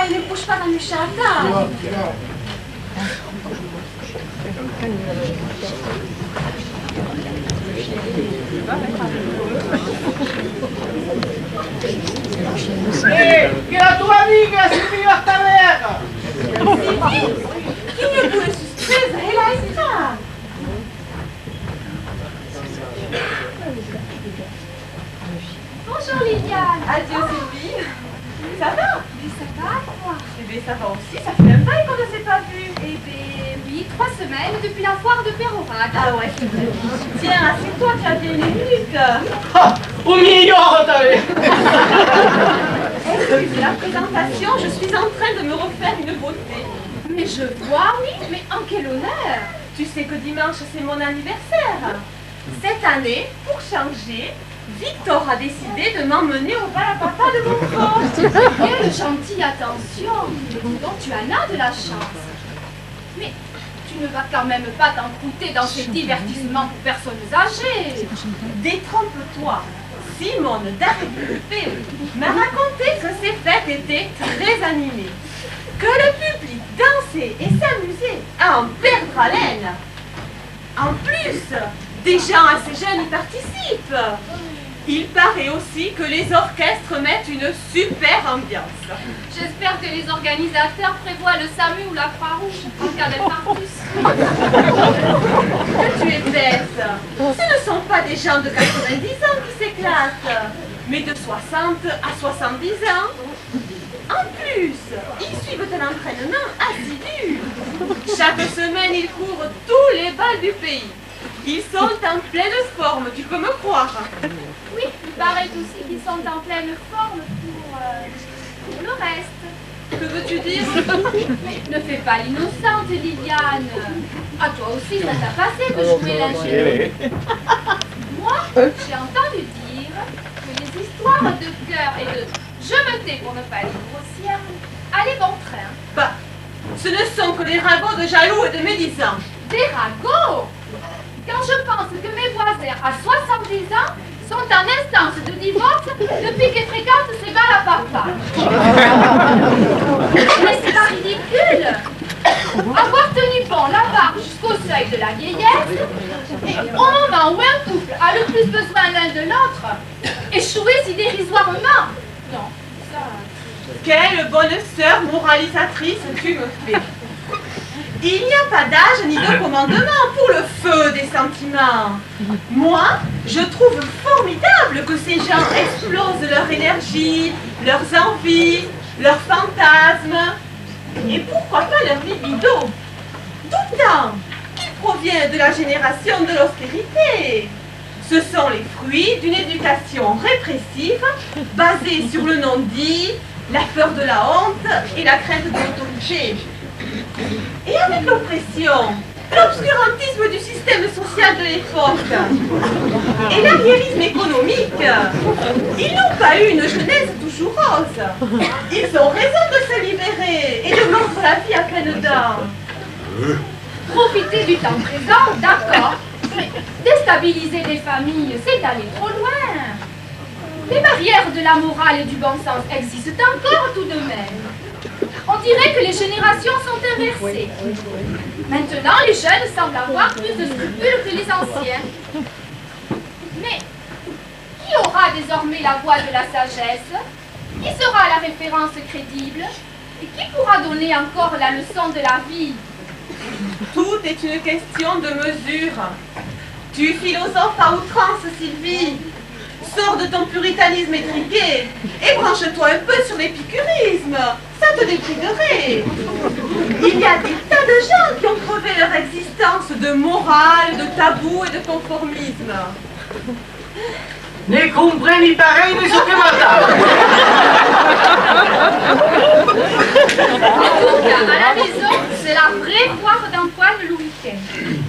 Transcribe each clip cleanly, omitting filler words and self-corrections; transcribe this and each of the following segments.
dai, ne bouge pas dans le jardin. Che la tua amica si vive a taverna! Chi è pure sospesa? E la sta? Bonjour Liliane. Adieu Sylvie. Ça va? Mais ça va, toi? Eh bien ça va aussi, ça fait un bail qu'on ne s'est pas vu. Eh bien, oui, 3 semaines depuis la foire de Pérorac. Ah ouais, c'est vrai. Tiens, assieds-toi, tu as bien une minute. Un migliore t'avais! Excusez la présentation, je suis en train de me refaire une beauté. Mais je vois, oui, mais en quel honneur! Tu sais que dimanche c'est mon anniversaire. Cette année, pour changer, Victor a décidé de m'emmener au bal à papa de mon frère. Quelle gentille attention! Mais dis donc, tu en as de la chance. Mais tu ne vas quand même pas t'encrouter dans ces divertissements pour personnes âgées. Détrompe-toi. Simone d'Arrêt m'a raconté que ces fêtes étaient très animées, que le public dansait et s'amusait à en perdre haleine. En plus, des gens assez jeunes y participent. Il paraît aussi que les orchestres mettent une super ambiance. J'espère que les organisateurs prévoient le SAMU ou la Croix-Rouge en cas d'infarctus. Que tu es bête. Ce ne sont pas des gens de 90 ans qui s'éclatent, mais de 60 à 70 ans. En plus, ils suivent un entraînement assidu. Chaque semaine, ils courent tous les bals du pays. Ils sont en pleine forme, tu peux me croire. Oui, il paraît aussi qu'ils sont en pleine forme pour le reste. Que veux-tu dire? Mais ne fais pas l'innocente, Liliane. À toi aussi, ça t'a passé de jouer l'ingénue. Moi, j'ai entendu dire que les histoires de cœur et de je me tais pour ne pas être grossière allaient bon train. Bah, ce ne sont que des ragots de jaloux et de médisants. Des ragots! Quand je pense que mes voisins à 70 ans sont en instance de divorce depuis qu'ils fréquentent ces balles à papa. Mais c'est pas ridicule! Avoir tenu bon la barre jusqu'au seuil de la vieillesse, et au moment où un couple a le plus besoin l'un de l'autre, échouer si dérisoirement. Non, ça... Quelle bonne sœur moralisatrice tu me fais. Il n'y a pas d'âge ni de commandement pour le feu des sentiments. Moi, je trouve formidable que ces gens explosent leur énergie, leurs envies, leurs fantasmes, et pourquoi pas leur libido, d'autant qu'il provient de la génération de l'austérité. Ce sont les fruits d'une éducation répressive basée sur le non-dit, la peur de la honte et la crainte de l'autorité. Et avec l'oppression, l'obscurantisme du système social de l'époque et l'arriérisme économique, ils n'ont pas eu une jeunesse toujours rose. Ils ont raison de se libérer et de vendre la vie à pleines dents. Profiter du temps présent, d'accord, mais déstabiliser les familles, c'est aller trop loin. Les barrières de la morale et du bon sens existent encore tout de même. On dirait que les générations sont inversées. Maintenant, les jeunes semblent avoir plus de scrupules que les anciens. Mais qui aura désormais la voix de la sagesse? Qui sera la référence crédible? Et qui pourra donner encore la leçon de la vie? Tout est une question de mesure. Tu philosophes à outrance, Sylvie. Sors de ton puritanisme étriqué et branche-toi un peu sur l'épicurisme. Ça te débriderait. Il y a des tas de gens qui ont crevé leur existence de morale, de tabou et de conformisme. Ne compreni pareil de ce que m'attend. En tout cas, à la maison, c'est la vraie foire d'Antoine le week-end.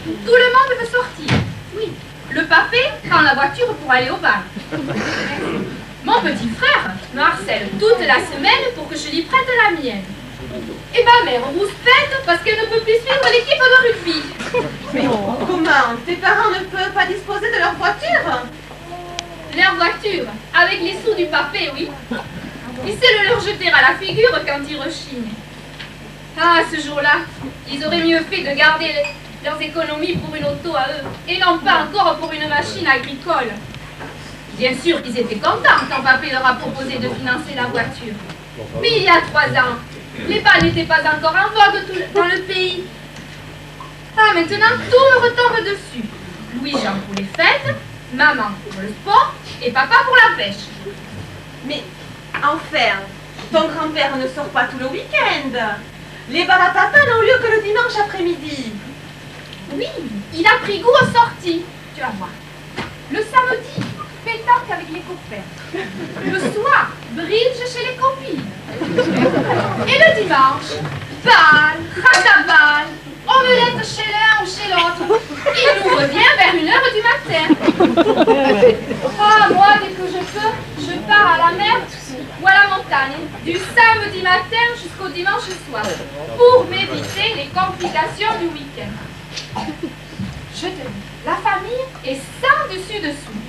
Tout le monde veut sortir. Oui, le papé prend la voiture pour aller au bar. Mon petit frère me harcèle toute la semaine pour que je lui prête la mienne. Et ma mère rouspète parce qu'elle ne peut plus suivre l'équipe de rugby. Mais comment? Tes parents ne peuvent pas disposer de leur voiture? Leur voiture, avec les sous du papé, oui. Il sait le leur jeter à la figure quand ils rechignent. Ah, ce jour-là, ils auraient mieux fait de garder leurs économies pour une auto à eux, et non pas encore pour une machine agricole. Bien sûr qu'ils étaient contents quand papé leur a proposé de financer la voiture. Mais il y a 3 ans, les balles n'étaient pas encore en vogue dans le pays. Ah, maintenant, tout me retombe dessus. Louis-Jean pour les fêtes, maman pour le sport, et papa pour la pêche. Mais, enfin, ton grand-père ne sort pas tout le week-end. Les balles à papa n'ont lieu que le dimanche après-midi. Oui, il a pris goût aux sorties, tu vas voir. Le samedi, pétanque avec les copains. Le soir, bridge chez les copines. Et le dimanche, bal, rataballe, omelette chez l'un ou chez l'autre. Il nous revient vers 1h du matin. Ah, moi, dès que je peux, je pars à la mer ou à la montagne, du samedi matin jusqu'au dimanche soir, pour m'éviter les complications du week-end. Je te dis, la famille est sans dessus-dessous.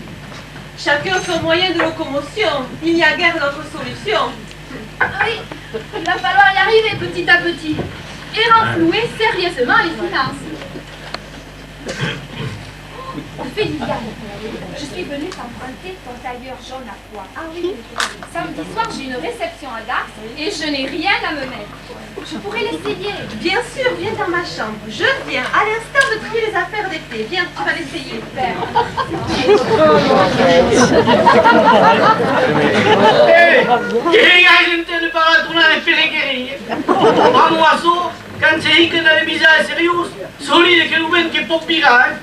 Chacun son moyen de locomotion. Il n'y a guère d'autre solution. Oui, il va falloir y arriver petit à petit et renflouer sérieusement les finances. Liliane, je suis venue t'emprunter ton tailleur jaune à pois. Ah oui, samedi soir j'ai une réception à Dax et je n'ai rien à me mettre. Je pourrais l'essayer. Bien sûr, viens dans ma chambre. Je viens à l'instant de trier les affaires d'été. Viens, tu vas l'essayer. Che gente ne paratonare pellegrini. Vamo a so, canzei che dalle bisare seriose, solide che non vedi che può pirare.